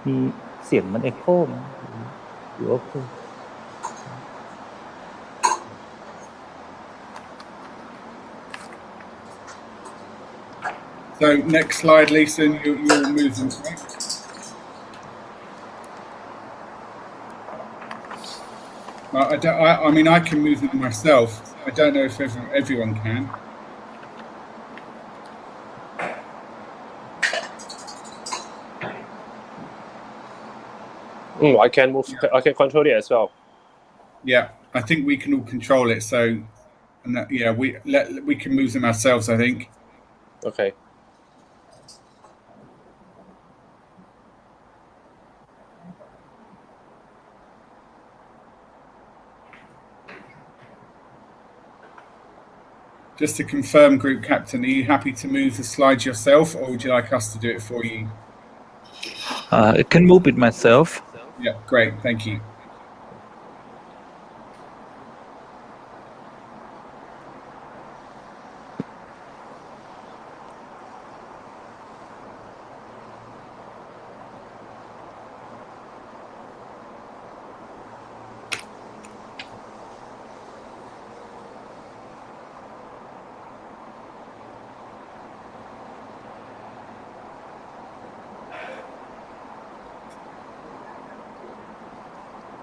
มีเสียงมันเอ็กโคไหมหรือโอเค So next slide, Lisa, and you'll move them, correct? I mean, I can move them myself. I don't know if everyone can. I can move. I can control it as well. Yeah, I think we can all control it. So, and that, yeah, we can move them ourselves, I think. Okay. Just to confirm, Group Captain, are you happy to move the slides yourself, or would you like us to do it for you? I can move it myself. Yeah, great, thank you.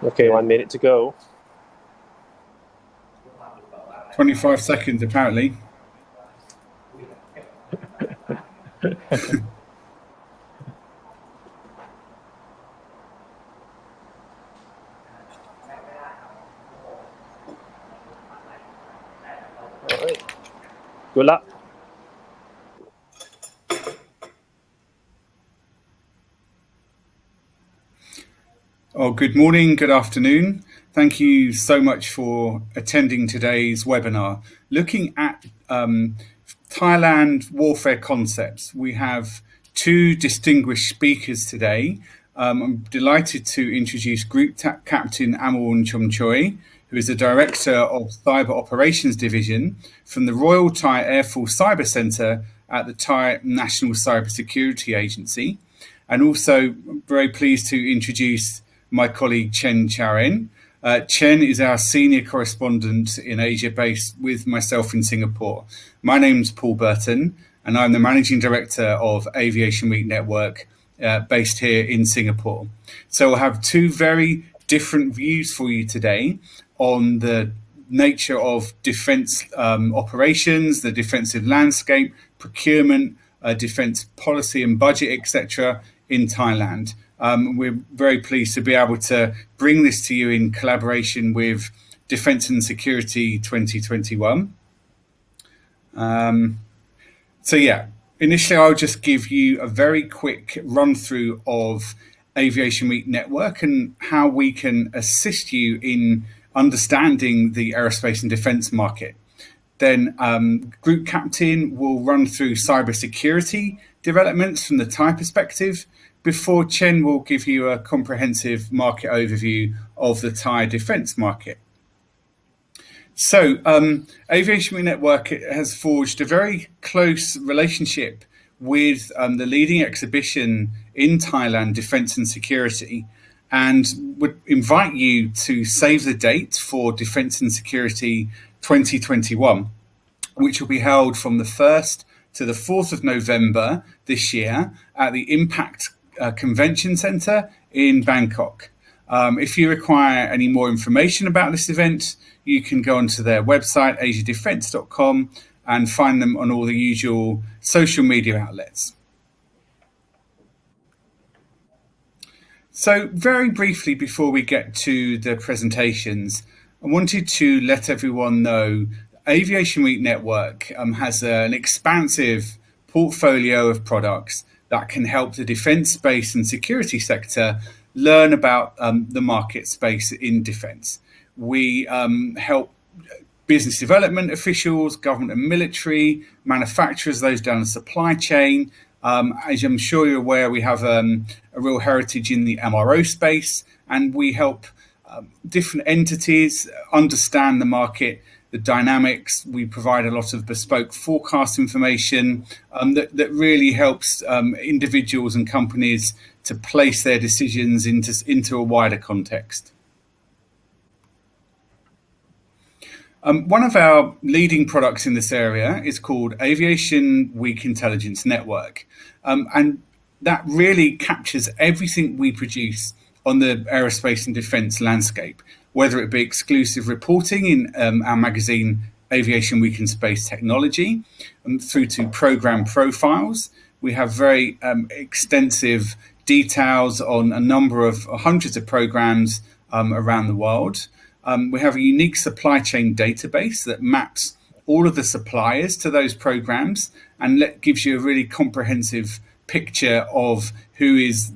Okay, 1 minute to go. 25 seconds, apparently. All right. Good luck. Oh, good morning, good afternoon. Thank you so much for attending today's webinar, looking at Thailand warfare concepts. We have two distinguished speakers today. I'm delighted to introduce Group Captain Amorn Chomchoi, who is the Director of Cyber Operations Division from the Royal Thai Air Force Cyber Centre at the Thai National Cybersecurity Agency. And also very pleased to introduce my colleague Chen Charen. Chen is our senior correspondent in Asia, based with myself in Singapore. My name's Paul Burton, and I'm the managing director of Aviation Week Network, based here in Singapore. So we'll have two very different views for you today on the nature of defence operations, the defensive landscape, procurement, defence policy and budget, etc. in Thailand. We're very pleased to be able to bring this to you in collaboration with Defence and Security 2021. So yeah, initially I'll just give you a very quick run through of Aviation Week Network and how we can assist you in understanding the aerospace and defence market. Then Group Captain will run through cybersecurity developments from the Thai perspective, before Chen will give you a comprehensive market overview of the Thai defence market. So Aviation Week Network has forged a very close relationship with the leading exhibition in Thailand, Defence and Security, and would invite you to save the date for Defence and Security 2021, which will be held from the 1st to the 4th of November this year at the Impact Convention Centre in Bangkok. If you require any more information about this event, you can go onto their website, asiadefence.com, and find them on all the usual social media outlets. So very briefly, before we get to the presentations, I wanted to let everyone know Aviation Week Network has an expansive portfolio of products that can help the defence, space and security sector learn about the market space in defence. We help business development officials, government and military, manufacturers, those down the supply chain. As I'm sure you're aware, we have a real heritage in the MRO space, and we help different entities understand the market the dynamics. We provide a lot of bespoke forecast information that really helps individuals and companies to place their decisions into a wider context. One of our leading products in this area is called Aviation Week Intelligence Network. And that really captures everything we produce on the aerospace and defence landscape, whether it be exclusive reporting in our magazine Aviation Week in Space Technology, through to program profiles. We have very extensive details on a number of hundreds of programs around the world. We have a unique supply chain database that maps all of the suppliers to those programs and gives you a really comprehensive picture of who is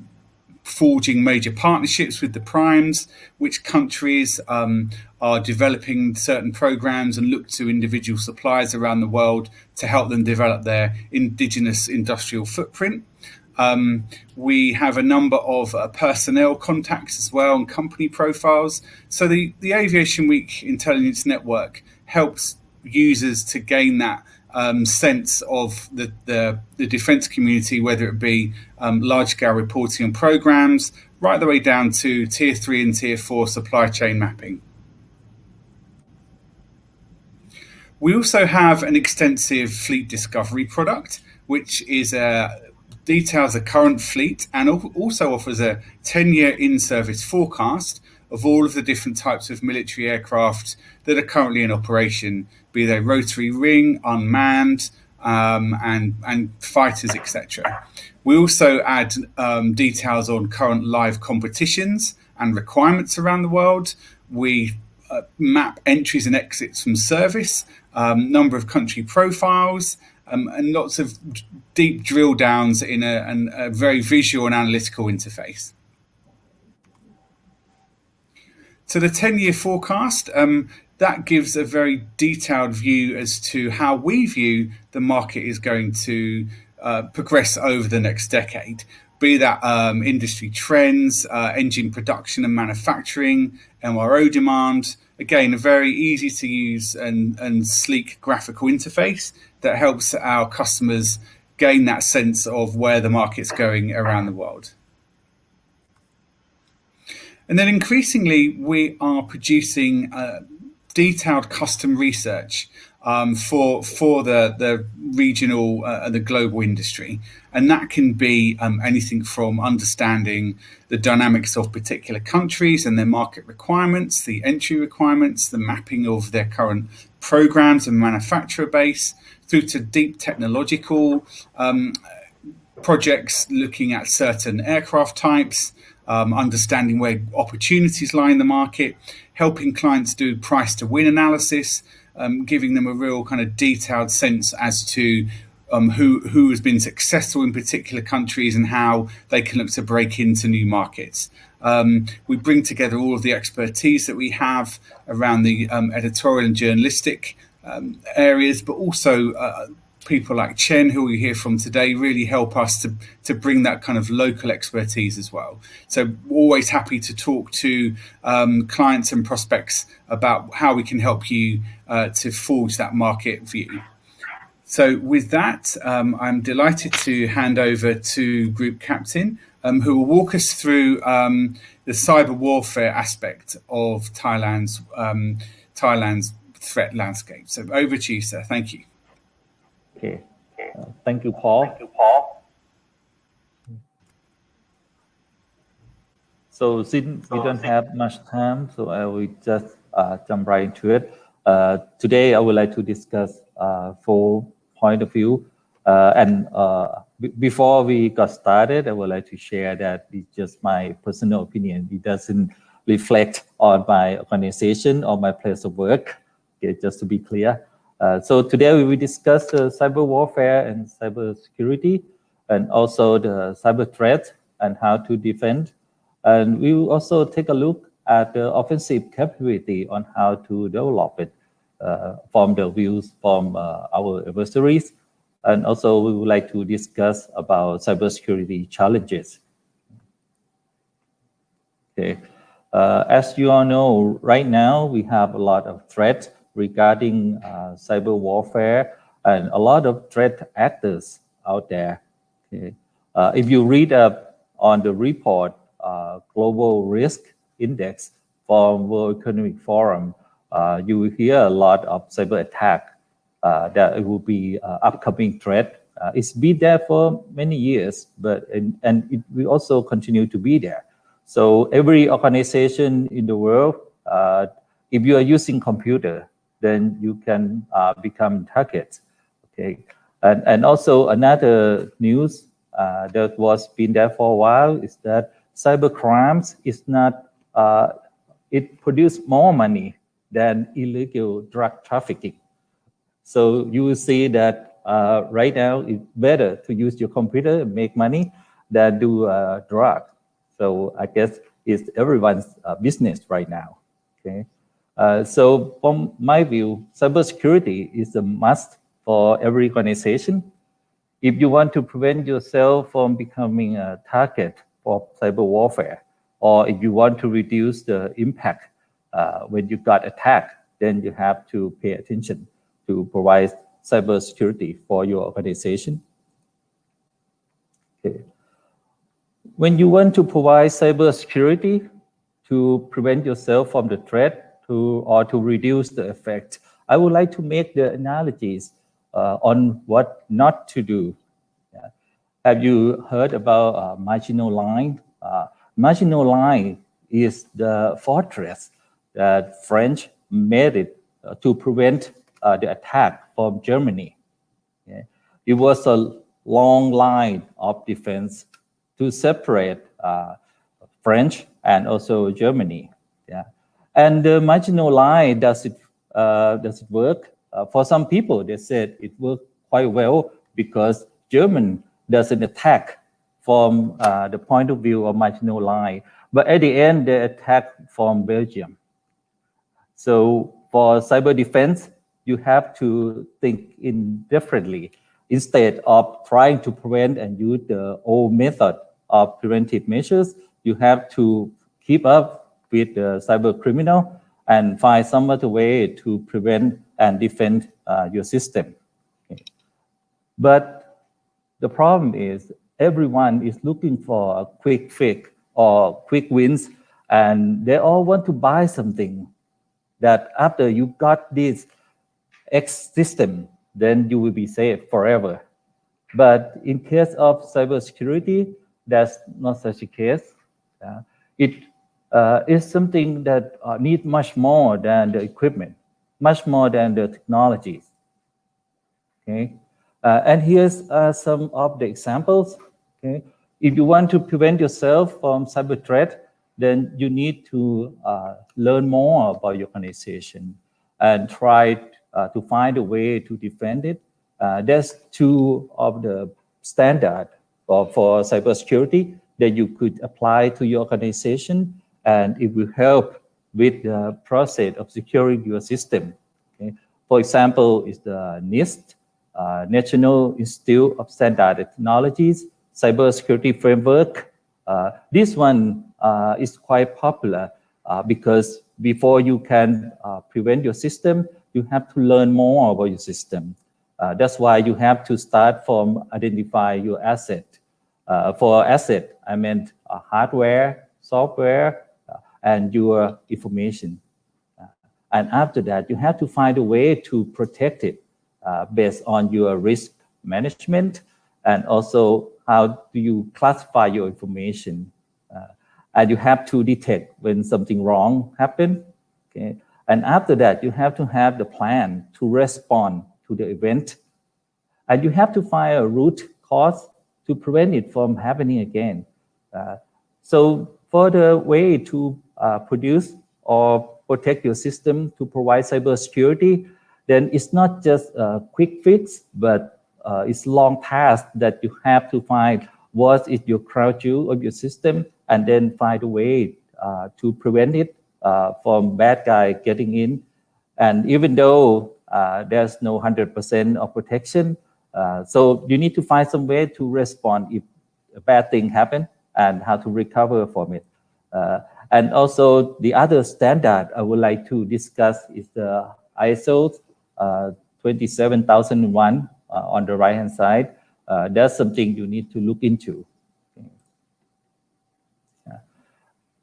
forging major partnerships with the primes, which countries are developing certain programs, and look to individual suppliers around the world to help them develop their indigenous industrial footprint. We have a number of personnel contacts as well and company profiles. So the Aviation Week Intelligence Network helps users to gain that sense of the defence community, whether it be large-scale reporting on programs, right the way down to Tier 3 and Tier 4 supply chain mapping. We also have an extensive fleet discovery product, which is details a current fleet and also offers a 10-year in-service forecast of all of the different types of military aircraft that are currently in operation, be they rotary wing, unmanned, and fighters, etc. We also add details on current live competitions and requirements around the world. We map entries and exits from service, number of country profiles, and lots of deep drill downs in a very visual and analytical interface. So the 10-year forecast, that gives a very detailed view as to how we view the market is going to progress over the next decade, be that industry trends, engine production and manufacturing, MRO demand. Again, a very easy to use and sleek graphical interface that helps our customers gain that sense of where the market's going around the world. And then increasingly, we are producing detailed custom research for the regional and the global industry. And that can be anything from understanding the dynamics of particular countries and their market requirements, the entry requirements, the mapping of their current programs and manufacturer base, through to deep technological projects looking at certain aircraft types, understanding where opportunities lie in the market, helping clients do price to win analysis, giving them a real kind of detailed sense as to who has been successful in particular countries and how they can look to break into new markets. We bring together all of the expertise that we have around the editorial and journalistic areas, but also people like Chen, who we hear from today, really help us to bring that kind of local expertise as well. So always happy to talk to clients and prospects about how we can help you to forge that market view. So with that, I'm delighted to hand over to Group Captain, who will walk us through the cyber warfare aspect of Thailand's threat landscape. So over to you, sir. Thank you. Okay. Thank you, Paul. So since we don't have much time, so I will just jump right into it. Today, I would like to discuss 4 points of view. Before we got started, I would like to share that it's just my personal opinion. It doesn't reflect on my organization or my place of work, okay, just to be clear. So today we will discuss cyber warfare and cyber security, and also the cyber threat and how to defend. And we will also take a look at the offensive capability on how to develop it from the views from our adversaries. And also we would like to discuss about cybersecurity challenges. Okay. As you all know, right now we have a lot of threats regarding cyber warfare and a lot of threat actors out there. Okay. If you read up on the report, Global Risk Index from World Economic Forum, you will hear a lot of cyber attack that it will be upcoming threat. It's been there for many years, but and it will also continue to be there. So every organization in the world, if you are using computer, then you can become targets. Okay, and also another news that was been there for a while is that cyber crimes is not it produces more money than illegal drug trafficking. So you will see that right now it's better to use your computer and make money than do drug. So I guess it's everyone's business right now. Okay. So from my view, cybersecurity is a must for every organization. If you want to prevent yourself from becoming a target for cyber warfare, or if you want to reduce the impact when you got attacked, then you have to pay attention to provide cybersecurity for your organization. Okay. When you want to provide cybersecurity to prevent yourself from the threat or to reduce the effect, I would like to make the analogies on what not to do. Yeah. Have you heard about Maginot Line? Maginot Line is the fortress that French made it to prevent the attack from Germany. Okay. It was a long line of defense to separate French and also Germany. Yeah. And the Maginot Line, does it work? For some people, they said it worked quite well because German doesn't attack from the point of view of Maginot Line. But at the end, they attack from Belgium. So for cyber defense, you have to think differently. Instead of trying to prevent and use the old method of preventive measures, you have to keep up with the cyber criminal and find some other way to prevent and defend your system. Okay. But the problem is everyone is looking for a quick fix or quick wins, and they all want to buy something that after you got this X system, then you will be safe forever. But in case of cybersecurity, that's not such a case. It is something that needs much more than the equipment, much more than the technologies. Okay, and here's some of the examples. Okay, if you want to prevent yourself from cyber threat, then you need to learn more about your organization and try to find a way to defend it. There's two of the standard for cybersecurity that you could apply to your organization, and it will help with the process of securing your system. Okay? For example, is the NIST, National Institute of Standard Technologies Cybersecurity Framework. This one is quite popular because before you can prevent your system, you have to learn more about your system. That's why you have to start from identify your asset. For asset, I meant hardware, software, and your information. And after that, you have to find a way to protect it based on your risk management, and also how do you classify your information. And you have to detect when something wrong happened. Okay? And after that, you have to have the plan to respond to the event. And you have to find a root cause to prevent it from happening again. So for the way to produce or protect your system to provide cybersecurity, then it's not just a quick fix, but it's long task that you have to find what is your crown jewel of your system, and then find a way to prevent it from bad guy getting in. And even though there's no 100% of protection, so you need to find some way to respond if a bad thing happens and how to recover from it. And also the other standard I would like to discuss is the ISO 27001 on the right hand side. That's something you need to look into.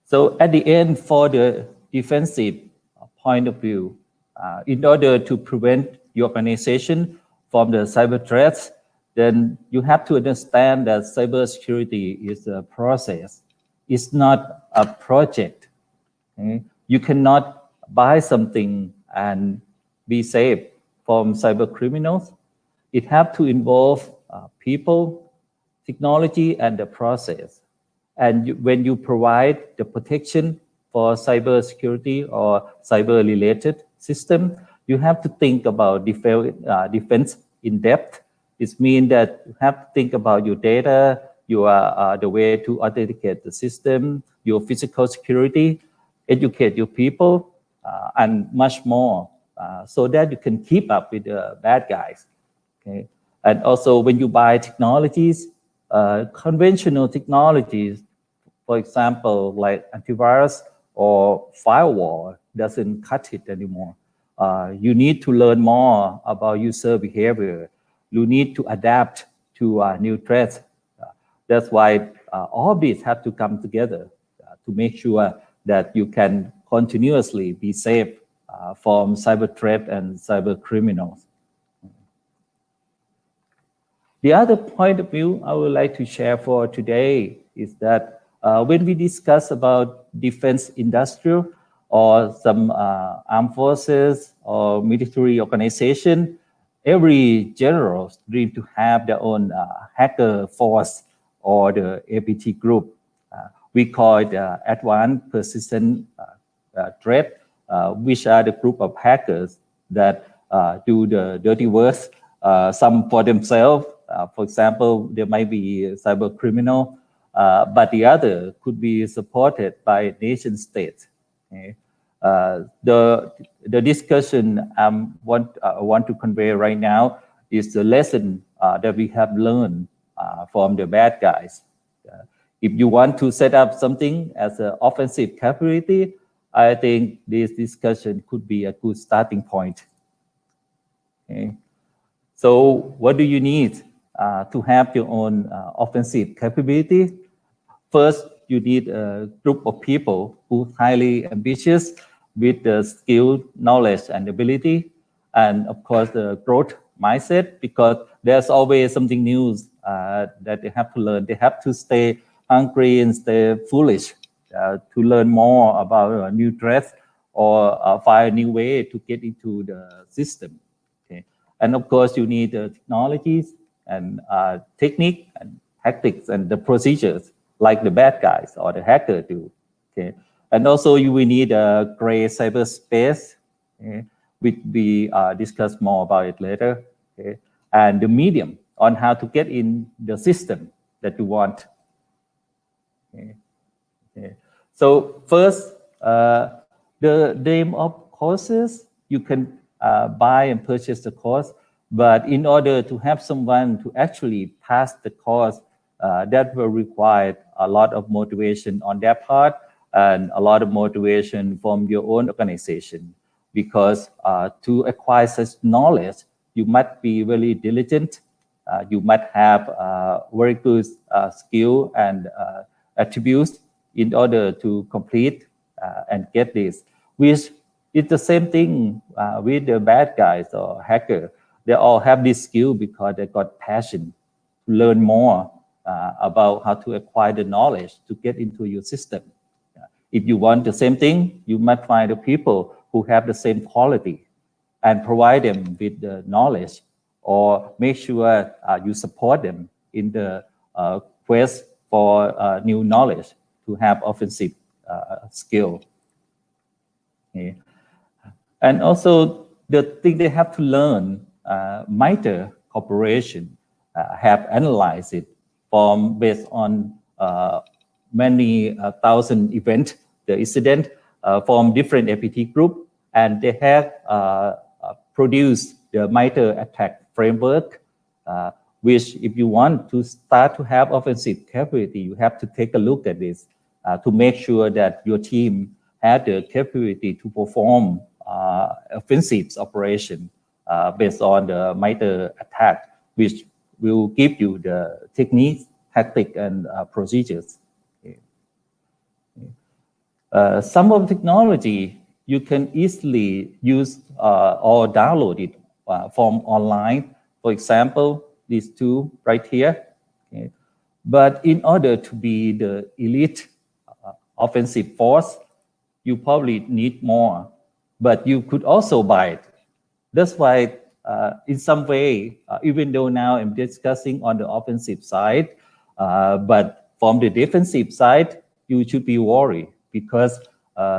So at the end, for the defensive point of view, in order to prevent your organization from the cyber threats, then you have to understand that cybersecurity is a process. It's not a project. Okay? You cannot buy something and be safe from cyber criminals. It has to involve people, technology, and the process. And when you provide the protection for cybersecurity or cyber-related system, you have to think about defense in depth. It means that you have to think about your data, the way to authenticate the system, your physical security, educate your people, and much more, so that you can keep up with the bad guys. Okay? And also, when you buy technologies, conventional technologies, for example, like antivirus or firewall, doesn't cut it anymore. You need to learn more about user behavior. You need to adapt to new threats. That's why all these have to come together to make sure that you can continuously be safe from cyber threat and cyber criminals. The other point of view I would like to share for today is that when we discuss about defense industrial or some armed forces or military organization, every general need to have their own hacker force or the APT group. We call it advanced persistent threat, which are the group of hackers that do the dirty work, some for themselves. For example, there might be a cyber criminal, but the other could be supported by nation states. Okay? The discussion I want to convey right now is the lesson that we have learned from the bad guys. If you want to set up something as an offensive capability, I think this discussion could be a good starting point. Okay? So what do you need to have your own offensive capability? First, you need a group of people who are highly ambitious with the skill, knowledge, and ability, and of course the growth mindset, because there's always something new that they have to learn. They have to stay hungry and stay foolish to learn more about new threats or find a new way to get into the system. Okay? And of course, you need technologies and technique and tactics and the procedures like the bad guys or the hacker do. Okay? And also you will need a gray cyberspace, okay, which we discuss more about it later. Okay? And the medium on how to get in the system that you want. Okay? Okay. So first, the name of courses, you can buy and purchase the course, but in order to have someone to actually pass the course, that will require a lot of motivation on their part and a lot of motivation from your own organization, because to acquire such knowledge, you must be really diligent. You must have very good skill and attributes in order to complete and get this, which is the same thing with the bad guys or hacker. They all have this skill because they got passion to learn more about how to acquire the knowledge to get into your system. If you want the same thing, you must find the people who have the same quality and provide them with the knowledge, or make sure you support them in the quest for new knowledge to have offensive skill. Okay. And also the thing they have to learn, MITRE Corporation have analyzed it based on many thousand events, the incident from different APT group, and they have produced the MITRE attack framework, which if you want to start to have offensive capability, you have to take a look at this to make sure that your team had the capability to perform offensive operation based on the MITRE attack, which will give you the techniques, tactics, and procedures. Some of the technology you can easily use or download it from online. For example, these two right here. Okay. But in order to be the elite offensive force, you probably need more. But you could also buy it. That's why, in some way, even though now I'm discussing on the offensive side, but from the defensive side, you should be worried because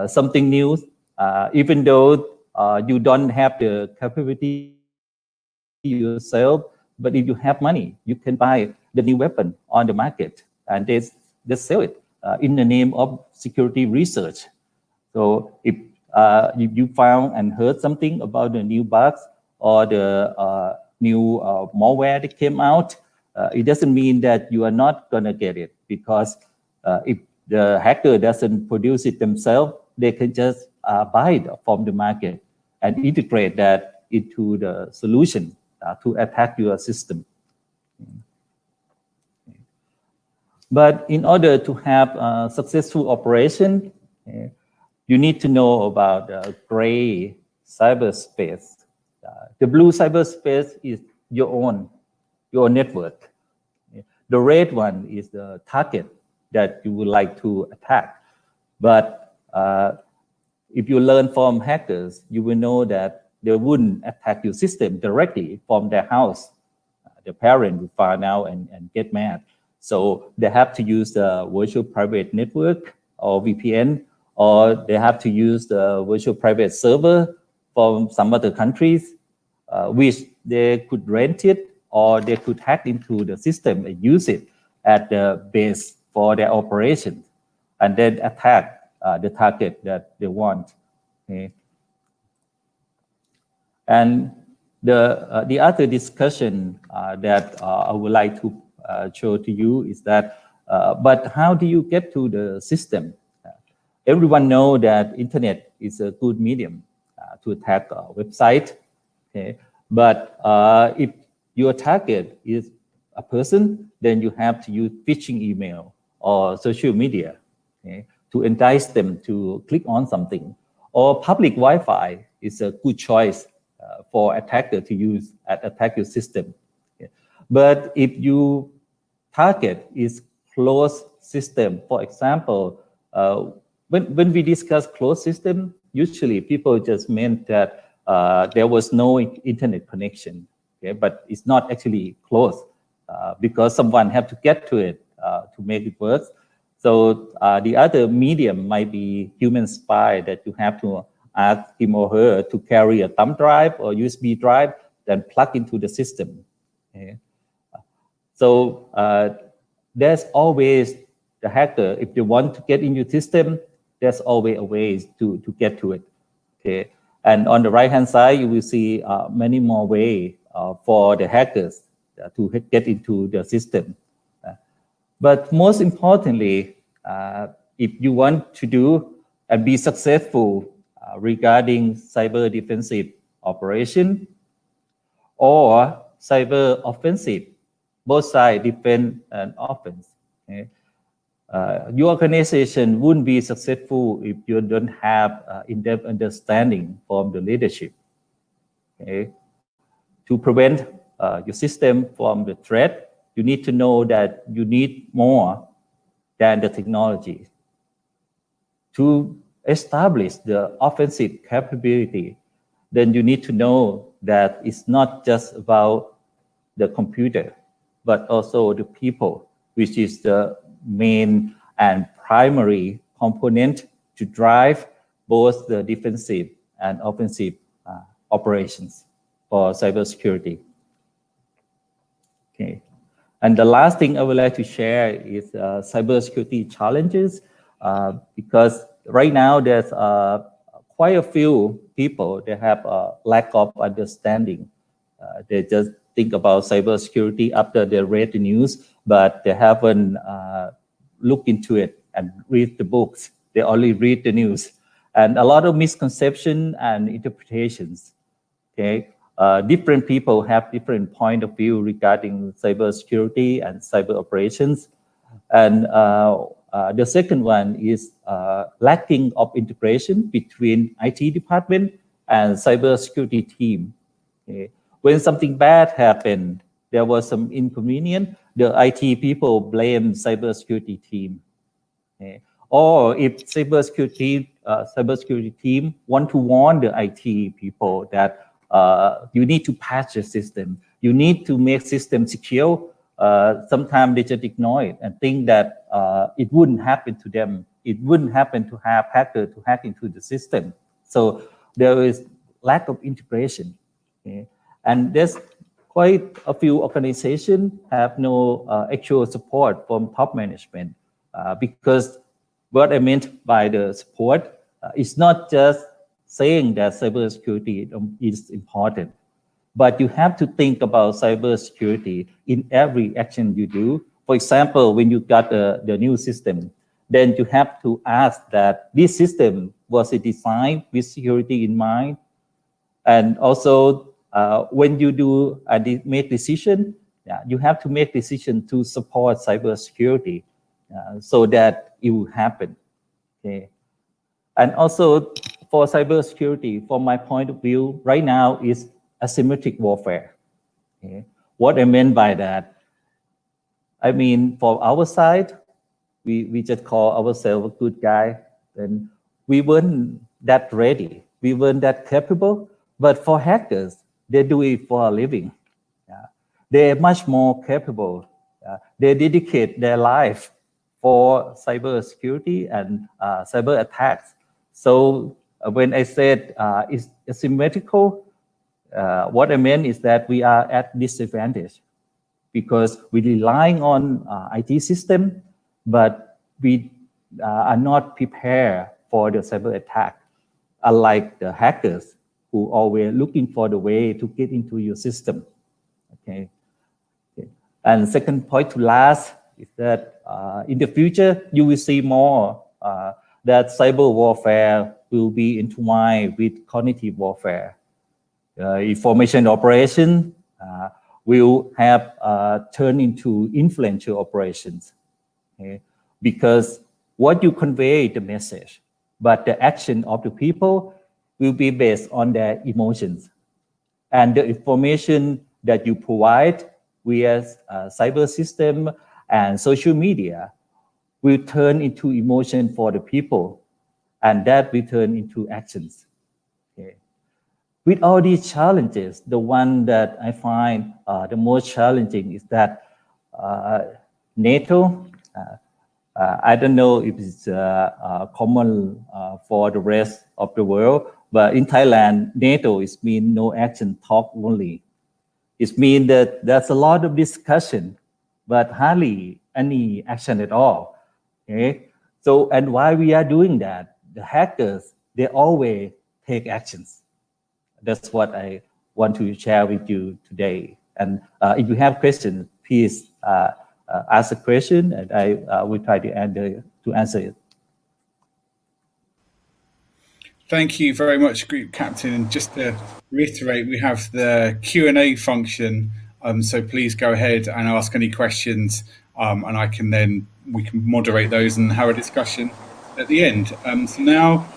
something new, even though you don't have the capability yourself, but if you have money, you can buy the new weapon on the market and they sell it in the name of security research. So if you found and heard something about the new bugs or the new malware that came out, it doesn't mean that you are not gonna get it, because if the hacker doesn't produce it themselves, they can just buy it from the market and integrate that into the solution to attack your system. But in order to have a successful operation, you need to know about the gray cyberspace. The blue cyberspace is your own network. The red one is the target that you would like to attack. But if you learn from hackers, you will know that they wouldn't attack your system directly from their house. The parent will find out and get mad. So they have to use the virtual private network or VPN, or they have to use the virtual private server from some other countries, which they could rent it, or they could hack into the system and use it at the base for their operation, and then attack the target that they want. Okay. And the other discussion that I would like to show to you is that, but how do you get to the system? Everyone knows that internet is a good medium to attack a website. Okay. But if your target is a person, then you have to use phishing email or social media, okay, to entice them to click on something. Or public Wi-Fi is a good choice for attacker to use at attack your system. Okay. But if you target is closed system, for example, when we discuss closed system, usually people just meant that there was no internet connection, okay? But it's not actually closed because someone have to get to it to make it work. So the other medium might be human spy, that you have to ask him or her to carry a thumb drive or USB drive, then plug into the system. Okay? So there's always the hacker, if they want to get in your system, there's always a way to get to it. Okay. And on the right-hand side, you will see many more ways for the hackers to get into the system. But most importantly, if you want to do and be successful regarding cyber defensive operation or cyber offensive, both sides defense and offense. Okay? Your organization wouldn't be successful if you don't have in-depth understanding from the leadership. Okay? To prevent your system from the threat, you need to know that you need more than the technology. To establish the offensive capability, then you need to know that it's not just about the computer, but also the people, which is the main and primary component to drive both the defensive and offensive operations for cybersecurity. Okay. And the last thing I would like to share is cybersecurity challenges, because right now there's quite a few people that have a lack of understanding. They just think about cybersecurity after they read the news, but they haven't looked into it and read the books. They only read the news. and a lot of misconception and interpretations. Okay, different people have different point of view regarding cybersecurity and cyber operations, and the second one is lacking of integration between IT department and cybersecurity team. Okay. When something bad happened, there was some inconvenience, the IT people blame cybersecurity team. Okay. Or if cybersecurity team want to warn the IT people that you need to patch the system, you need to make system secure, sometimes they just ignore it and think that it wouldn't happen to them. It wouldn't happen to have hacker to hack into the system. So there is lack of integration. Okay? And there's quite a few organizations have no actual support from top management because what I meant by the support is not just saying that cybersecurity is important, but you have to think about cybersecurity in every action you do. For example, when you got the new system, then you have to ask that this system, was it designed with security in mind? And also, when you do make decision, you have to make decision to support cybersecurity so that it will happen. Okay. And also for cybersecurity, from my point of view, right now is asymmetric warfare. Okay. What I mean by that, I mean, for our side, we just call ourselves a good guy, and we weren't that ready. We weren't that capable, but for hackers, they do it for a living. Yeah. They're much more capable. They dedicate their life for cybersecurity and cyber attacks. So when I said it's asymmetrical, what I meant is that we are at disadvantage because we're relying on IT system, but we are not prepared for the cyber attack, unlike the hackers who always looking for the way to get into your system. Okay. And second point to last is that in the future, you will see more that cyber warfare will be intertwined with cognitive warfare. Information operation will have turned into influential operations. Okay? Because what you convey the message, but the action of the people will be based on their emotions. And the information that you provide via cyber system and social media will turn into emotion for the people, and that will turn into actions. Okay. With all these challenges, the one that I find the most challenging is that NATO, I don't know if it's common for the rest of the world, but in Thailand, NATO is mean no action, talk only. It means that there's a lot of discussion, but hardly any action at all. Okay? So, and why we are doing that? The hackers, they always take actions. That's what I want to share with you today. And if you have questions, please ask a question, and I will try to answer it. Thank you very much, Group Captain. And just to reiterate, we have the Q&A function, so please go ahead and ask any questions, and we can moderate those and have a discussion at the end. So now,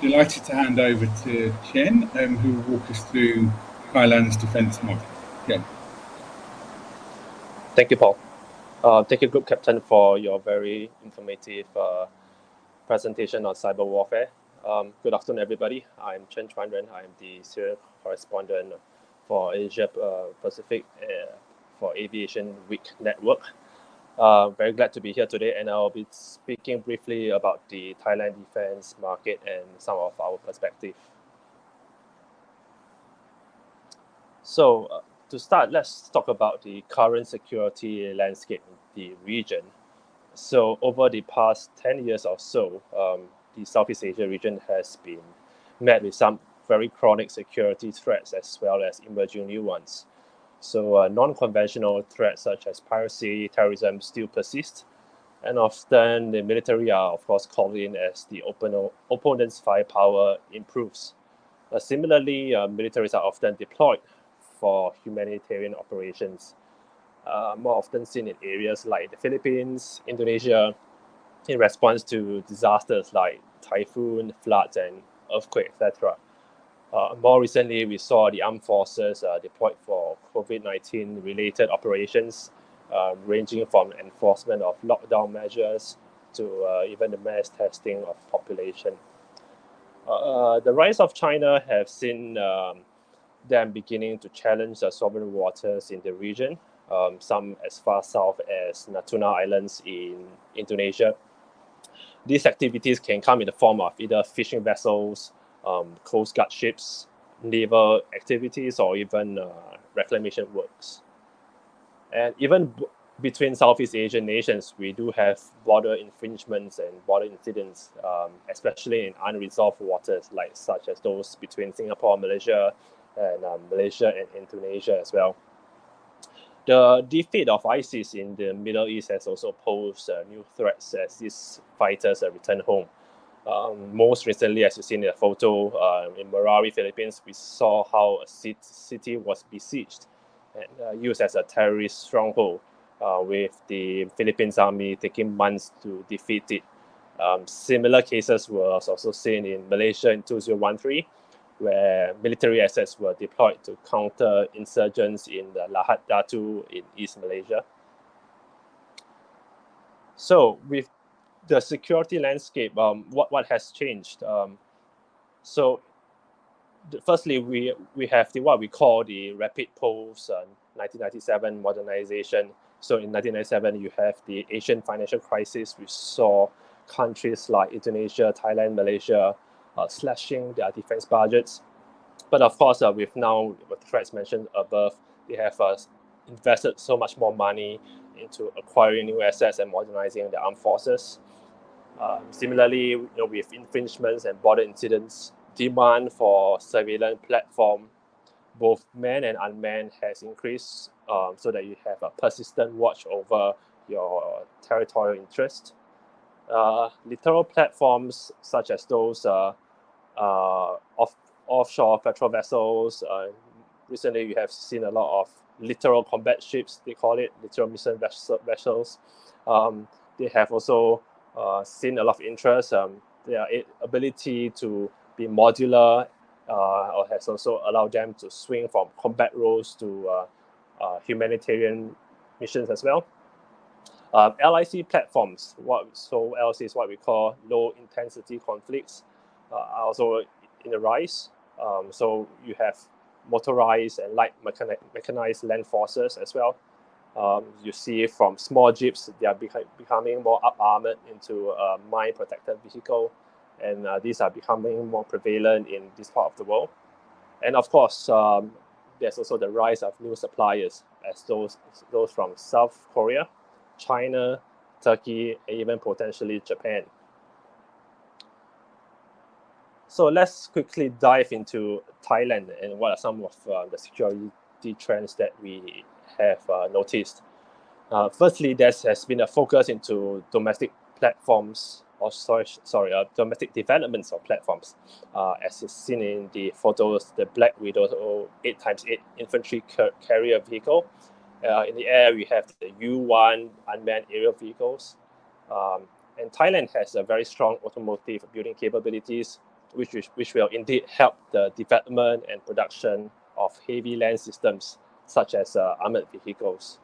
delighted to hand over to Chen, who will walk us through Thailand's defence model. Chen. Thank you, Paul. Thank you, Group Captain, for your very informative presentation on cyber warfare. Good afternoon, everybody. I'm Chen Chuanren. I'm the senior correspondent for Asia Pacific for Aviation Week Network. Very glad to be here today, and I'll be speaking briefly about the Thailand defense market and some of our perspective. So to start, let's talk about the current security landscape in the region. So over the past 10 years or so, the Southeast Asia region has been met with some very chronic security threats as well as emerging new ones. So non-conventional threats such as piracy, terrorism still persist. And often the military are, of course, called in as the opponent's firepower improves. Similarly, militaries are often deployed for humanitarian operations, more often seen in areas like the Philippines, Indonesia, in response to disasters like typhoon, floods, and earthquake, etc. More recently, we saw the armed forces deployed for COVID-19 related operations, ranging from enforcement of lockdown measures to even the mass testing of population. The rise of China have seen them beginning to challenge the sovereign waters in the region, some as far south as Natuna Islands in Indonesia. These activities can come in the form of either fishing vessels, coast guard ships, naval activities, or even reclamation works. And even between Southeast Asian nations, we do have border infringements and border incidents, especially in unresolved waters, like such as those between Singapore, Malaysia, and Malaysia and Indonesia as well. The defeat of ISIS in the Middle East has also posed new threats as these fighters return home. Most recently, as you see in the photo, in Marawi, Philippines, we saw how a city was besieged and used as a terrorist stronghold, with the Philippines army taking months to defeat it. Similar cases were also seen in Malaysia in 2013, where military assets were deployed to counter insurgents in the Lahad Datu in East Malaysia. So with the security landscape, what has changed? Firstly, we have what we call the rapid post 1997 modernization. So in 1997, you have the Asian financial crisis, which saw countries like Indonesia, Thailand, Malaysia slashing their defense budgets. But of course, with now the threats mentioned above, they have invested so much more money into acquiring new assets and modernizing the armed forces. Similarly, with infringements and border incidents, demand for surveillance platform, both manned and unmanned, has increased, so that you have a persistent watch over your territorial interest. Littoral platforms such as those offshore patrol vessels. Recently, you have seen a lot of littoral combat ships, they call it, littoral mission vessels. They have also seen a lot of interest. Their ability to be modular has also allowed them to swing from combat roles to humanitarian missions as well. LIC platforms, LIC is what we call low intensity conflicts, are also in the rise. So you have motorized and light mechanized land forces as well. You see from small jeeps, they are becoming more up-armored into a mine-protected vehicle, and these are becoming more prevalent in this part of the world. And of course, there's also the rise of new suppliers, as those from South Korea, China, Turkey, and even potentially Japan. So let's quickly dive into Thailand and what are some of the security trends that we have noticed. Firstly, there has been a focus into domestic platforms, domestic developments of platforms, as is seen in the photos, the Black Widow 8x8 infantry carrier vehicle. In the air, we have the U-1 unmanned aerial vehicles. And Thailand has a very strong automotive building capabilities, which will indeed help the development and production of heavy land systems, such as armored vehicles.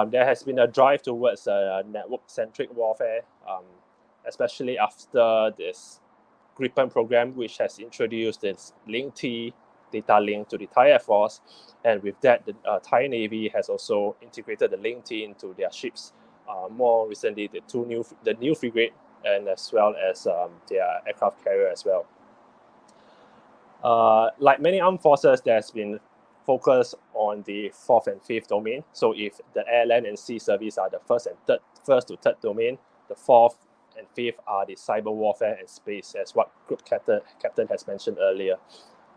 There has been a drive towards network-centric warfare, especially after this Gripen program, which has introduced this Link-T data link to the Thai Air Force. And with that, the Thai Navy has also integrated the Link-T into their ships. More recently, the new frigate, and as well as their aircraft carrier as well. Like many armed forces, there's been focus on the fourth and fifth domain. So if the air, land, and sea service are the first to third domain, the fourth and fifth are the cyber warfare and space, as what Group Captain has mentioned earlier.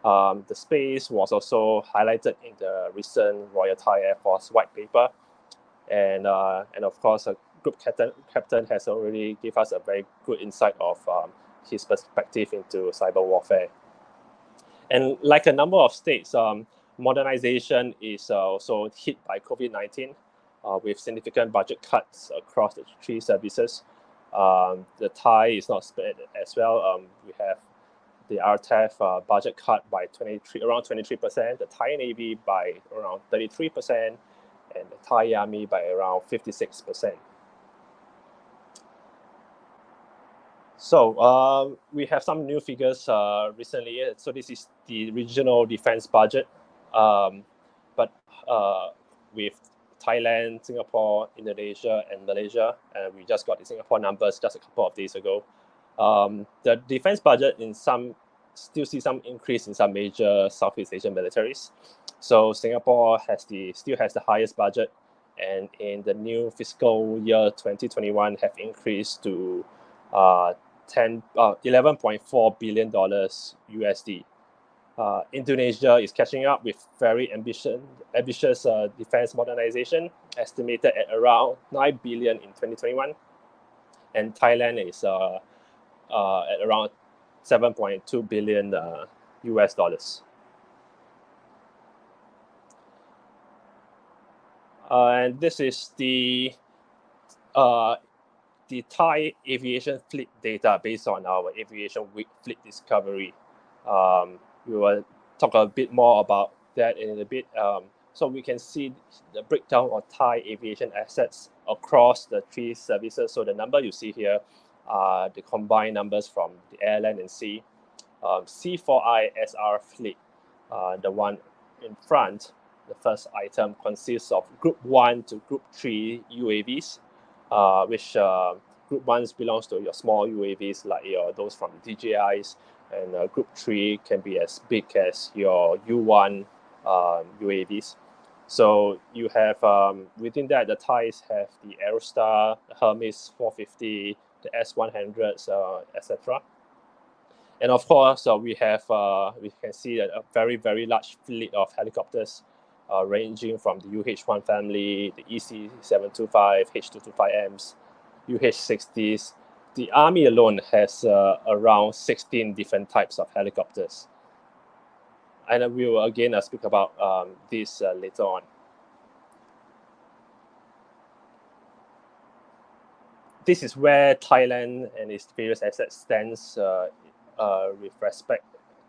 The space was also highlighted in the recent Royal Thai Air Force white paper, and of course group captain has already given us a very good insight of his perspective into cyber warfare. And like a number of states, modernization is also hit by COVID-19 with significant budget cuts across the three services. The Thai is not spared as well. We have the RTAF budget cut by around 23%, the Thai Navy by around 33%, and the Thai Army by around 56%. So we have some new figures recently. So this is the regional defense budget, but with Thailand, Singapore, Indonesia, and Malaysia, and we just got the Singapore numbers just a couple of days ago. The defense budget still see some increase in some major Southeast Asian militaries. So Singapore still has the highest budget, and in the new fiscal year 2021 have increased to $11.4 billion USD. Indonesia is catching up with very ambitious defense modernization, estimated at around $9 billion in 2021, and Thailand is at around $7.2 billion US dollars. And this is the Thai aviation fleet data based on our Aviation Week fleet discovery. We will talk a bit more about that in a bit. So we can see the breakdown of Thai aviation assets across the three services. So the number you see here are the combined numbers from the air, land, and sea. C4I SR fleet, the one in front, the first item consists of Group 1 to Group 3 UAVs, which Group 1 belongs to your small UAVs like those from DJIs, and Group 3 can be as big as your U1 UAVs. So you have, within that, the Thais have the Aerostar, the Hermes 450, the S100s, etc. And of course, we can see that a very, very large fleet of helicopters ranging from the UH-1 family, the EC-725, H-225Ms, UH-60s. The Army alone has around 16 different types of helicopters. And we will again speak about this later on. This is where Thailand and its various assets stands with respect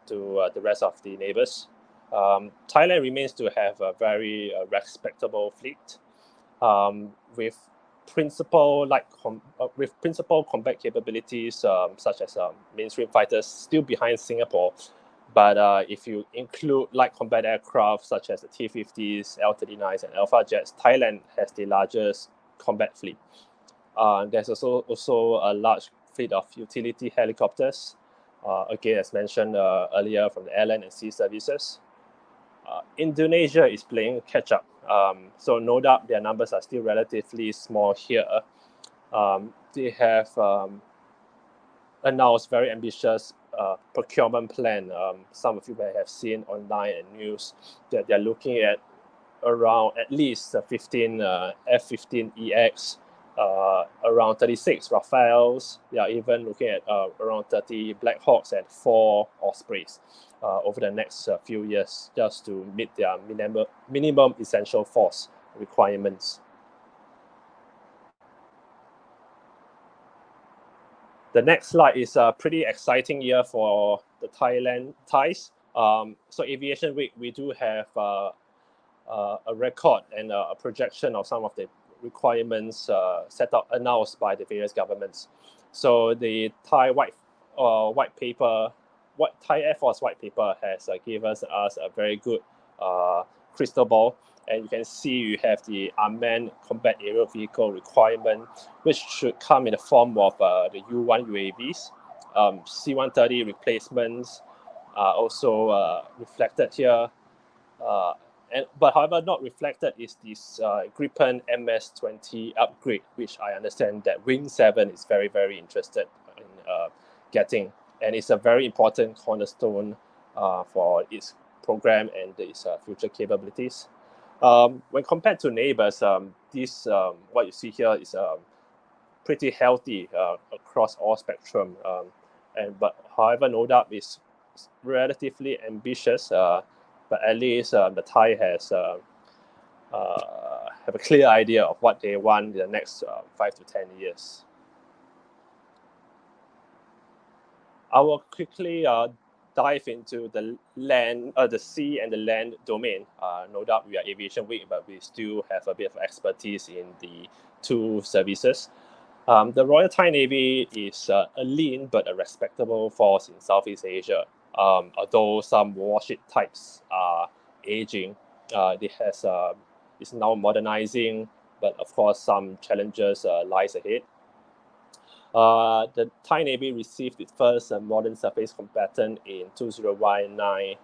to the rest of the neighbors. Thailand remains to have a very respectable fleet with principal combat capabilities such as mainstream fighters still behind Singapore. But if you include light combat aircraft such as the T-50s, L-39s, and Alpha jets, Thailand has the largest combat fleet. There's also a large fleet of utility helicopters, again as mentioned earlier from the airline and sea services. Indonesia is playing catch up, so no doubt their numbers are still relatively small here. They have announced very ambitious procurement plan. Some of you may have seen online and news that they're looking at around at least 15 F-15EX, around 36 Rafales. They are even looking at around 30 Black Hawks and 4 Ospreys over the next few years, just to meet their minimum essential force requirements. The next slide is a pretty exciting year for the Thais. So Aviation Week, we do have a record and a projection of some of the requirements announced by the various governments. So the Thai Thai Air Force white paper has given us a very good crystal ball. And you can see you have the unmanned combat aerial vehicle requirement, which should come in the form of the U1 UAVs. C-130 replacements are also reflected here. But however, not reflected is this Gripen MS-20 upgrade, which I understand that Wing 7 is very, very interested in getting. And it's a very important cornerstone for its program and its future capabilities. When compared to neighbors, what you see here is pretty healthy across all spectrum. But however, no doubt is relatively ambitious. But at least the Thai has have a clear idea of what they want in the next 5 to 10 years. I will quickly dive into the land, the sea and the land domain. No doubt we are Aviation Week, but we still have a bit of expertise in the two services. The Royal Thai Navy is a lean but a respectable force in Southeast Asia. Although some warship types are aging, it's now modernizing, but of course some challenges lies ahead. The Thai Navy received its first modern surface combatant in 2019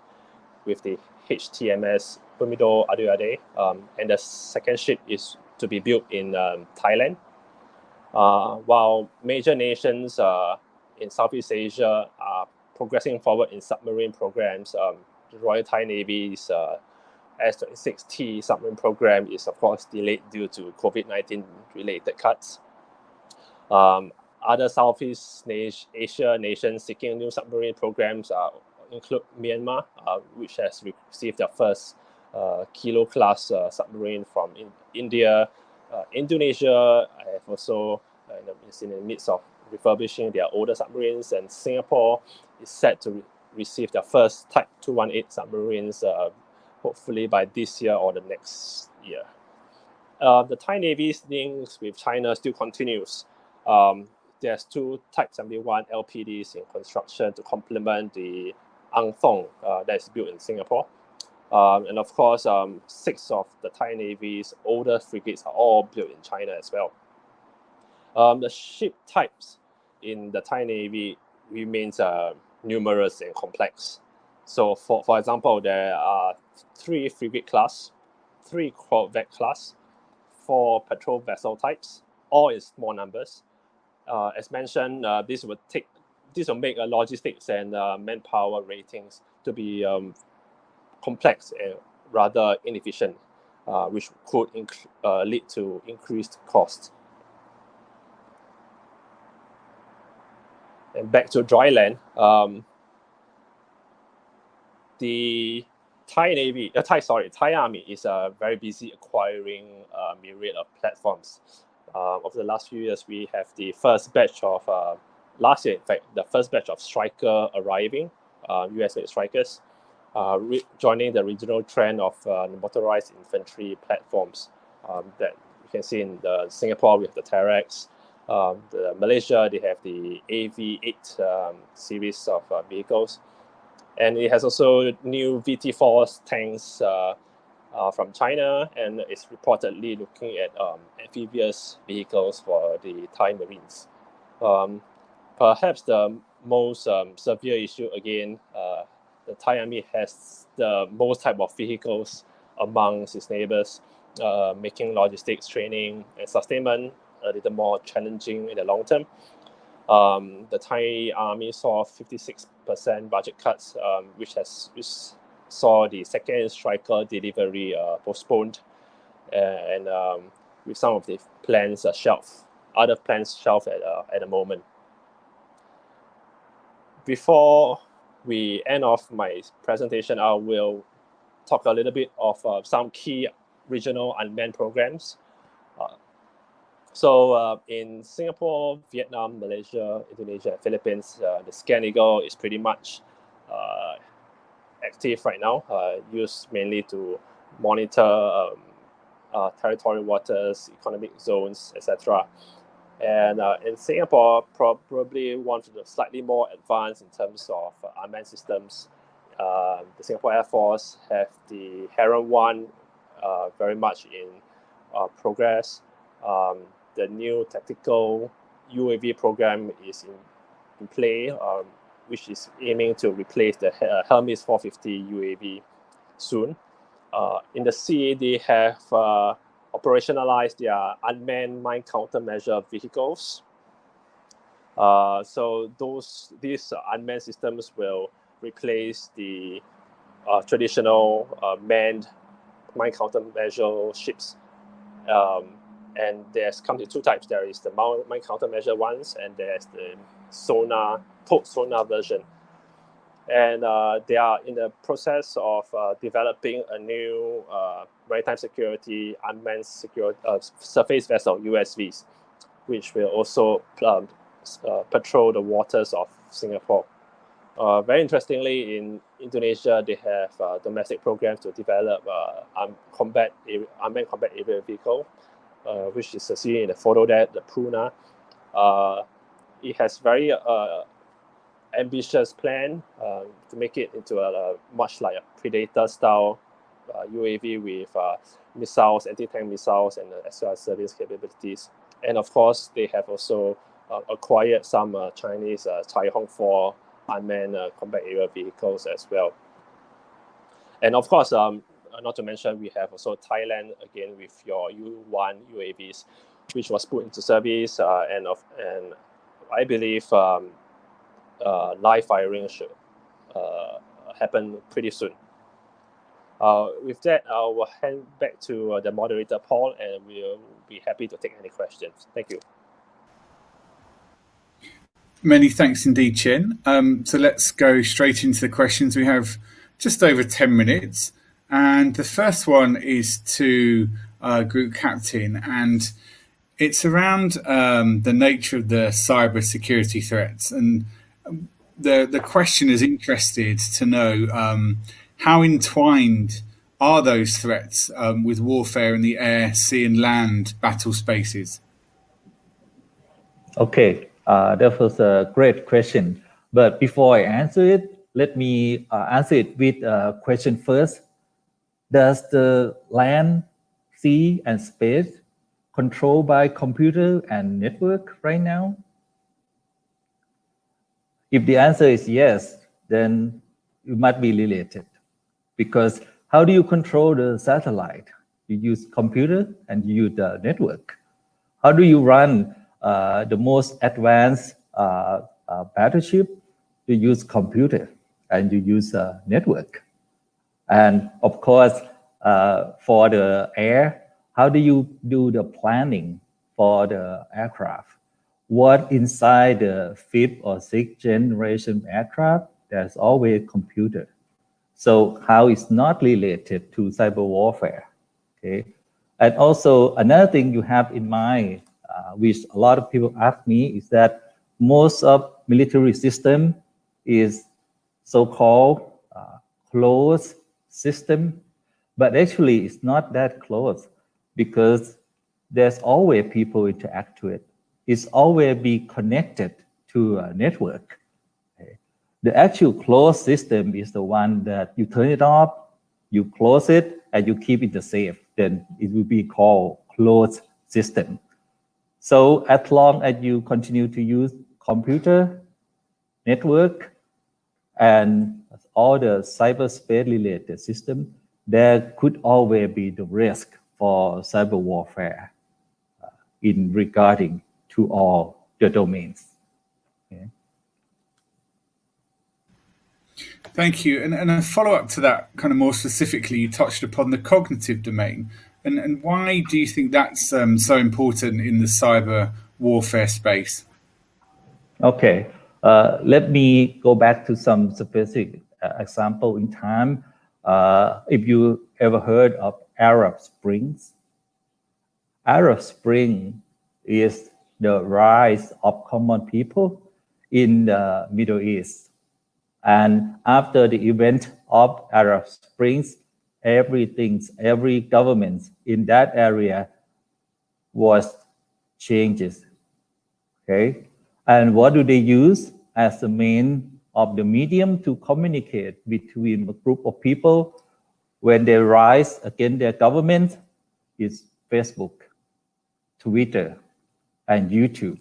with the HTMS Pumido Aduade, and the second ship is to be built in Thailand. While major nations in Southeast Asia are progressing forward in submarine programs, the Royal Thai Navy's S-26T submarine program is of course delayed due to COVID-19 related cuts. Other Southeast Asia nations seeking new submarine programs include Myanmar, which has received their first Kilo class submarine from India. Indonesia have also is in the midst of refurbishing their older submarines, and Singapore is set to receive their first Type 218 submarines, hopefully by this year or the next year. The Thai Navy's links with China still continues. There's two Type 71 LPDs in construction to complement the Ang Thong that is built in Singapore. And of course, 6 of the Thai Navy's older frigates are all built in China as well. The ship types in the Thai Navy remains numerous and complex. So for example, there are 3 frigate class, 3 corvette class, 4 patrol vessel types, all in small numbers. As mentioned, this will make logistics and manpower ratings to be complex and rather inefficient, which could lead to increased costs. And back to dry land, the Thai Army is very busy acquiring a myriad of platforms. Over the last few years, we have the first batch of last year, in fact, the first batch of Striker arriving, US-made Strikers, joining the regional trend of motorized infantry platforms that you can see in Singapore. We have the Terrex. The Malaysia, they have the AV8 series of vehicles, and it has also new VT4 tanks from China, and it's reportedly looking at amphibious vehicles for the Thai Marines. Perhaps the most severe issue again, the Thai Army has the most type of vehicles amongst its neighbors, making logistics, training, and sustainment a little more challenging in the long term. The Thai Army saw 56% budget cuts, which saw the second Striker delivery postponed, and with some of the plans shelved, other plans shelved at the moment. Before we end off my presentation, I will talk a little bit of some key regional unmanned programs. So in Singapore, Vietnam, Malaysia, Indonesia, and Philippines, the Scan Eagle is pretty much active right now, used mainly to monitor territorial waters, economic zones, etc. And in Singapore, probably one of the slightly more advanced in terms of unmanned systems. The Singapore Air Force have the Heron 1 very much in progress. The new tactical UAV program is in play, which is aiming to replace the Hermes 450 UAV soon. In the sea, they have operationalized their unmanned mine countermeasure vehicles. So these unmanned systems will replace the traditional manned mine countermeasure ships. And there's come to two types. There is the mine countermeasure ones, and there's the sonar, post-sonar version. And they are in the process of developing a new maritime security unmanned surface vessel, USVs, which will also patrol the waters of Singapore. Very interestingly, in Indonesia, they have domestic programs to develop unmanned combat aerial vehicle, which is seen in the photo there, the Puna. It has very ambitious plan to make it into a much like a Predator-style UAV with missiles, anti-tank missiles, and as well as service capabilities. And of course, they have also acquired some Chinese Taihong 4 unmanned combat aerial vehicles as well. And of course, not to mention, we have also Thailand again with your U1 UAVs, which was put into service, and I believe live firing should happen pretty soon. With that, I will hand back to the moderator, Paul, and we'll be happy to take any questions. Thank you. Many thanks indeed, Chen. So let's go straight into the questions. We have just over 10 minutes. And the first one is to Group Captain, and it's around the nature of the cyber security threats. And the question is interested to know how entwined are those threats with warfare in the air, sea and land battle spaces? Okay, that was a great question. But before I answer it, let me answer it with a question first. Does the land, sea, and space controlled by computer and network right now? If the answer is yes, then it might be related. Because how do you control the satellite? You use computer and you use the network. How do you run the most advanced battleship? You use computer and you use a network. And of course, for the air, how do you do the planning for the aircraft? What inside the fifth or sixth generation aircraft, there's always computer. So how it's not related to cyber warfare, okay? And also another thing you have in mind, which a lot of people ask me, is that most of military system is so-called closed system, but actually it's not that close because there's always people interact to it. It's always be connected to a network. Okay. The actual closed system is the one that you turn it off, you close it, and you keep it safe. Then it will be called closed system. So as long as you continue to use computer, network, and all the cyberspace related system, there could always be the risk for cyber warfare in regarding to all the domains. Okay. Thank you. And a follow-up to that, kind of more specifically, you touched upon the cognitive domain. And why do you think that's so important in the cyber warfare space? Okay, let me go back to some specific example in time. If you ever heard of Arab Springs, Arab Spring is the rise of common people in the Middle East. And after the event of Arab Springs, every government in that area was changes, okay? And what do they use as the main of the medium to communicate between a group of people when they rise against their government? Is Facebook, Twitter, and YouTube,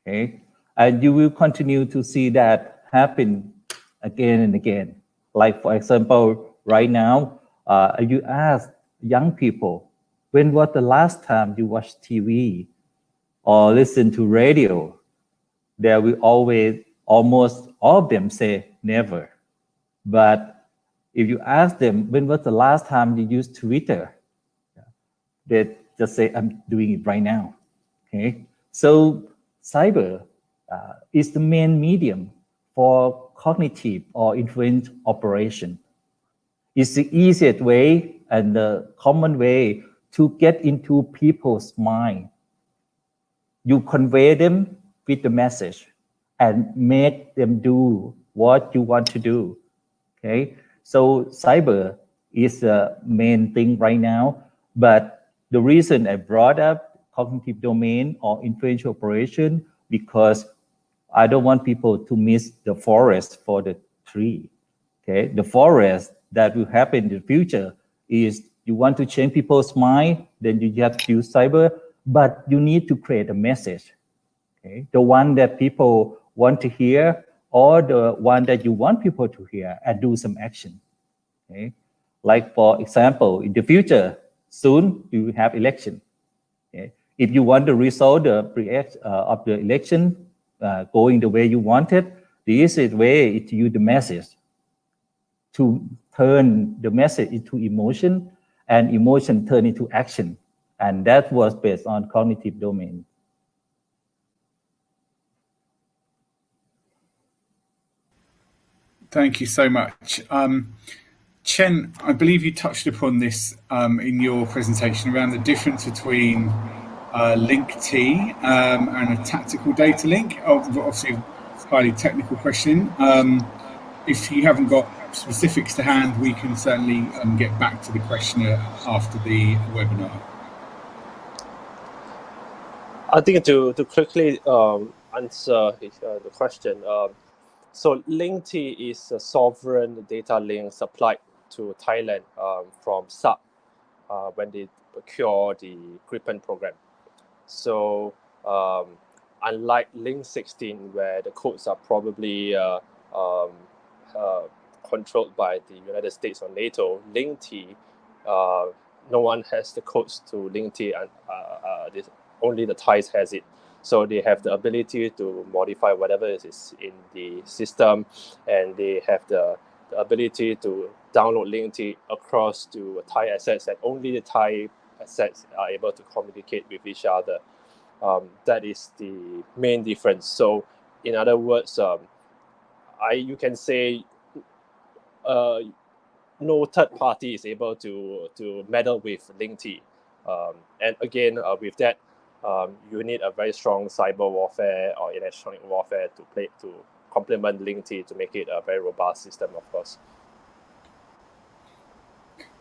okay? And you will continue to see that happen again and again. Like, for example, right now, you ask young people, when was the last time you watched TV or listen to radio? There will always, almost all of them say never. But if you ask them, when was the last time you used Twitter? They just say, I'm doing it right now. Okay, so cyber is the main medium for cognitive or influence operation. It's the easiest way and the common way to get into people's mind. You convey them with the message and make them do what you want to do. Okay, so cyber is the main thing right now, but the reason I brought up cognitive domain or influential operation because I don't want people to miss the forest for the tree. Okay, the forest that will happen in the future is you want to change people's mind, then you have to use cyber, but you need to create a message. Okay, the one that people want to hear or the one that you want people to hear and do some action. Okay, like for example, in the future, soon we will have election. Okay, if you want to resolve the of the election going the way you want it, the easiest way is to use the message to turn the message into emotion and emotion turn into action. And that was based on cognitive domain. Thank you so much. Chen, I believe you touched upon this in your presentation around the difference between link-T and a tactical data link. Obviously, a highly technical question. If you haven't got specifics to hand, we can certainly get back to the questioner after the webinar. I think to quickly answer the question, so link-T is a sovereign data link supplied to Thailand from SAP when they procure the Gripen program. So unlike Link 16, where the codes are probably controlled by the United States or NATO, link-T, no one has the codes to link-T, and only the Thais has it. So they have the ability to modify whatever is in the system, and they have the ability to download link-T across to Thai assets, and only the Thai assets are able to communicate with each other. That is the main difference. So in other words, you can say no third party is able to meddle with link-T. And again, with that, you need a very strong cyber warfare or electronic warfare to complement link-T to make it a very robust system, of course.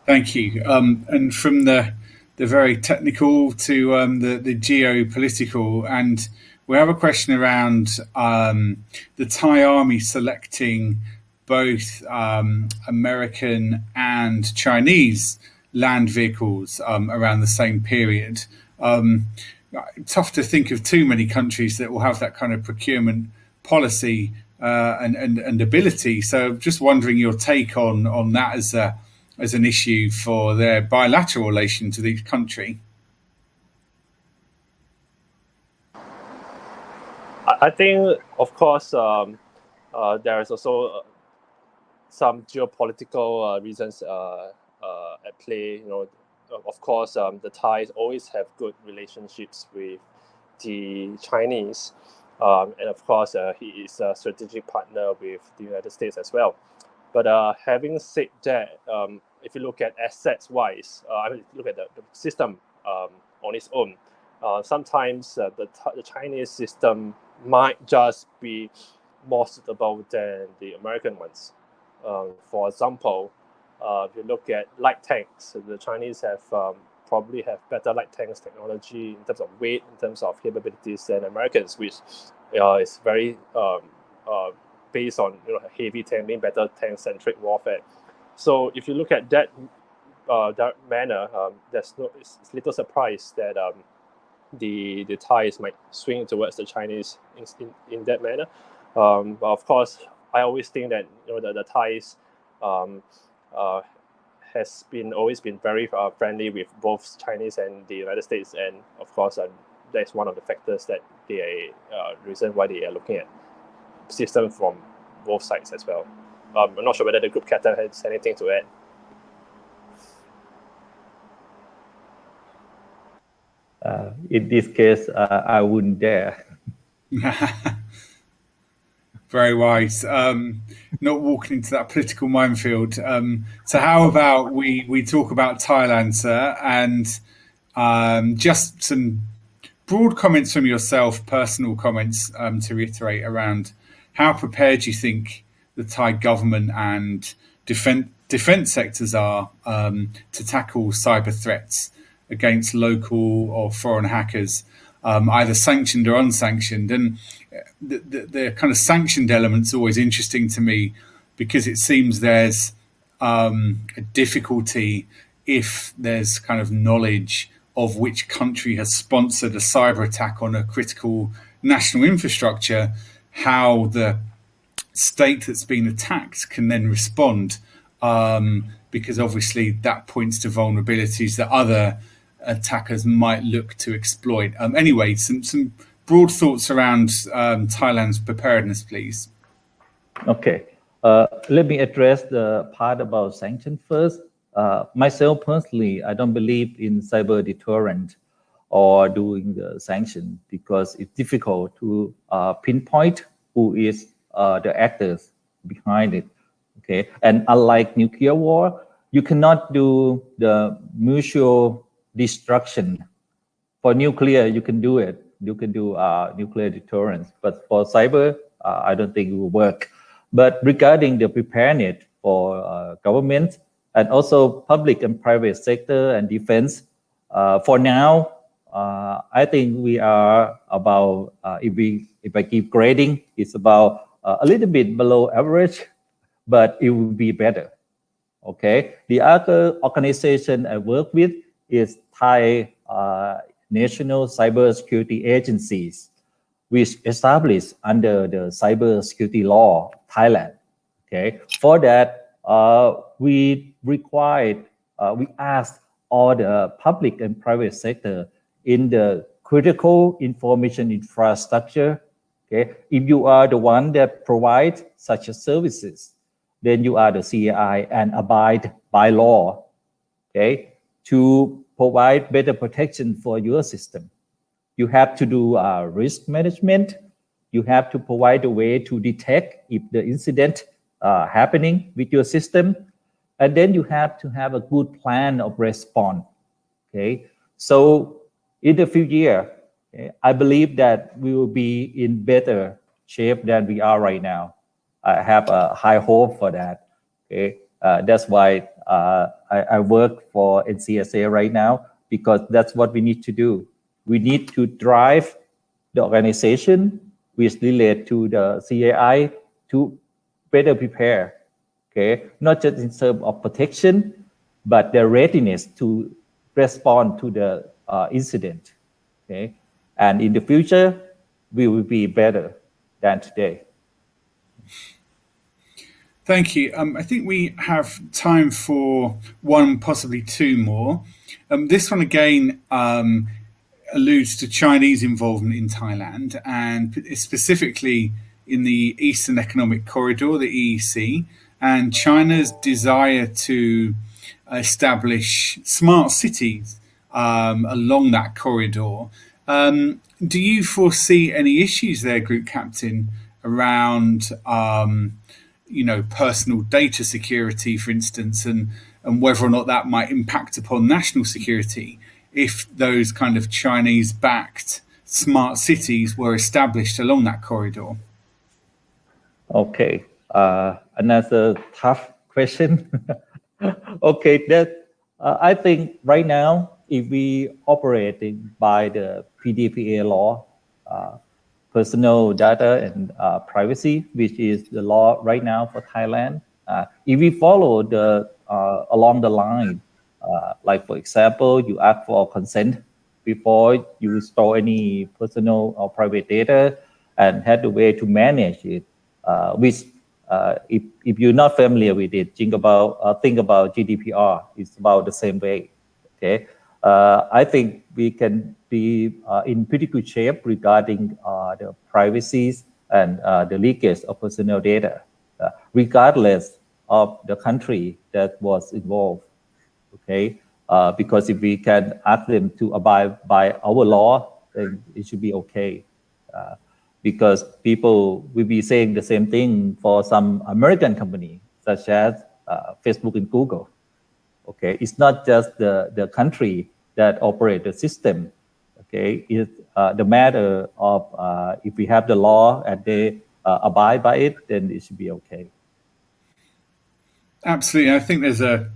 Thank you. And from the very technical to the geopolitical, and we have a question around the Thai army selecting both American and Chinese land vehicles around the same period. Tough to think of too many countries that will have that kind of procurement policy and ability. So just wondering your take on that as an issue for their bilateral relation to each country. I think, of course, there is also some geopolitical reasons at play. You know, of course, the Thais always have good relationships with the Chinese, and of course, he is a strategic partner with the United States as well. But having said that, if you look at assets-wise, look at the system on its own, sometimes the Chinese system might just be more suitable than the American ones. For example, if you look at light tanks, the Chinese probably have better light tanks technology in terms of weight, in terms of capabilities than Americans, which is very based on heavy tank, being better tank-centric warfare. So if you look at that manner, it's little surprise that the Thais might swing towards the Chinese in that manner. But of course, I always think that the Thais has always been very friendly with both Chinese and the United States, and of course that's one of the factors that reason why they are looking at systems from both sides as well. I'm not sure whether the group captain has anything to add. In this case, I wouldn't dare. Very wise. Not walking into that political minefield. So how about we talk about Thailand, sir, and just some broad comments from yourself, personal comments to reiterate around how prepared you think the Thai government and defense sectors are to tackle cyber threats against local or foreign hackers, either sanctioned or unsanctioned. And the kind of sanctioned element's always interesting to me because it seems there's a difficulty if there's kind of knowledge of which country has sponsored a cyber attack on a critical national infrastructure, how the state that's been attacked can then respond, because obviously that points to vulnerabilities that other attackers might look to exploit. Anyway, some broad thoughts around Thailand's preparedness, please. Okay. Let me address the part about sanctions first. Myself personally, I don't believe in cyber deterrent or doing the sanction because it's difficult to pinpoint who is the actors behind it. Okay, and unlike nuclear war, you cannot do the mutual destruction. For nuclear, you can do it. You can do nuclear deterrence, but for cyber, I don't think it will work. But regarding the preparedness for government and also public and private sector and defense, for now, I think we are about, if I keep grading, it's about a little bit below average, but it will be better. Okay. The other organization I work with is Thai National Cybersecurity Agencies, which established under the cybersecurity law of Thailand. Okay. For that, we asked all the public and private sector in the critical information infrastructure. Okay. If you are the one that provides such services, then you are the CAI and abide by law. Okay. To provide better protection for your system. You have to do risk management. You have to provide a way to detect if the incident happening with your system. And then you have to have a good plan of response. Okay. So in the future, okay, I believe that we will be in better shape than we are right now. I have a high hope for that. Okay. That's why I work for NCSA right now, because that's what we need to do. We need to drive the organization which relate to the CAI to better prepare. Okay, not just in terms of protection, but the readiness to respond to the incident. Okay, and in the future, we will be better than today. Thank you. I think we have time for one, possibly two more. This one again alludes to Chinese involvement in Thailand, and specifically in the Eastern Economic Corridor, the EEC, and China's desire to establish smart cities along that corridor. Do you foresee any issues there, Group Captain, around personal data security, for instance, and whether or not that might impact upon national security if those kind of Chinese-backed smart cities were established along that corridor? Okay, another tough question. Okay, I think right now, if we operating by the PDPA law, personal data and privacy, which is the law right now for Thailand, if we follow along the line, like for example, you ask for consent before you store any personal or private data, and have the way to manage it. Which, if you're not familiar with it, think about GDPR. It's about the same way. Okay, I think we can be in pretty good shape regarding the privacy and the leakage of personal data, regardless of the country that was involved. Okay, because if we can ask them to abide by our law, then it should be okay. Because people will be saying the same thing for some American company, such as Facebook and Google. Okay, it's not just the country that operate the system. Okay, it's the matter of if we have the law and they abide by it, then it should be okay. Absolutely, I think there's a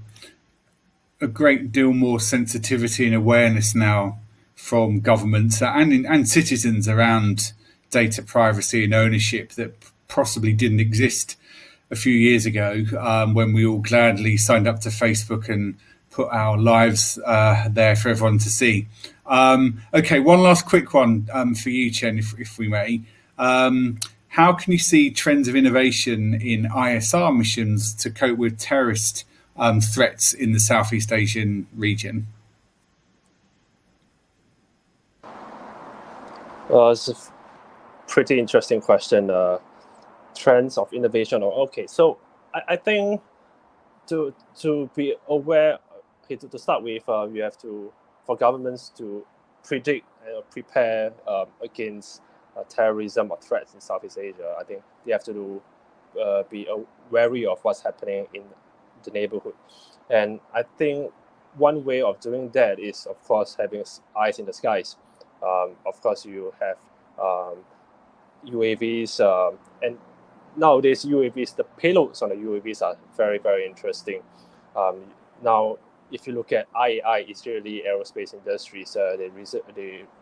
great deal more sensitivity and awareness now from governments and citizens around data privacy and ownership that possibly didn't exist a few years ago, when we all gladly signed up to Facebook and put our lives there for everyone to see. Okay, one last quick one for you, Chen, if we may. How can you see trends of innovation in ISR missions to cope with terrorist threats in the Southeast Asian region? It's a pretty interesting question. Trends of innovation. Okay, so I think to be aware, okay, to start with, you have to, for governments to predict and prepare against terrorism or threats in Southeast Asia. I think they have to be wary of what's happening in the neighborhood. And I think one way of doing that is, of course, having eyes in the skies. Of course, you have UAVs, and nowadays UAVs, the payloads on the UAVs are very, very interesting. Now, if you look at IAI, Israeli aerospace industries, they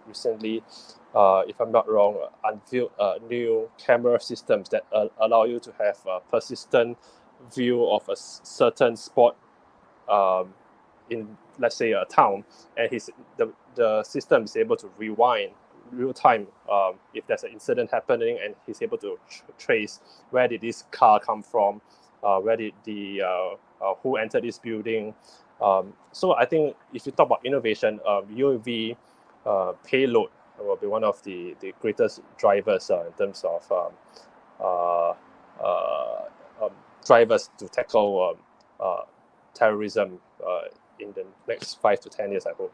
recently, if I'm not wrong, unveiled new camera systems that allow you to have a persistent view of a certain spot in, let's say, a town, and the system is able to rewind real time if there's an incident happening, and he's able to trace where did this car come from, where did the who entered this building. So I think if you talk about innovation, UAV payload will be one of the greatest drivers in terms of drivers to tackle terrorism in the next 5 to 10 years, I hope.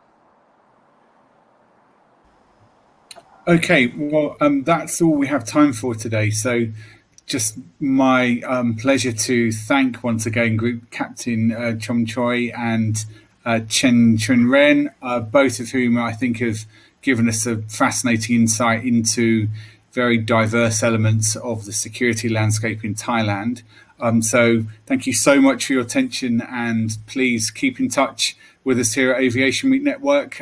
Okay, well, that's all we have time for today. So just my pleasure to thank once again Group Captain Chom Choi and Chen Chun-ren, both of whom I think have given us a fascinating insight into very diverse elements of the security landscape in Thailand. So thank you so much for your attention, and please keep in touch with us here at Aviation Week Network.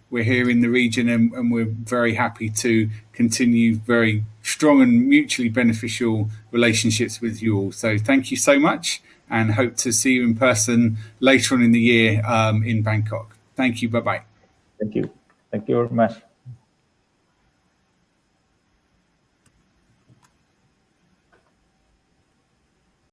We're here in the region, and we're very happy to continue very strong and mutually beneficial relationships with you all. So thank you so much, and hope to see you in person later on in the year in Bangkok. Thank you. Bye-bye. Thank you. Thank you very much.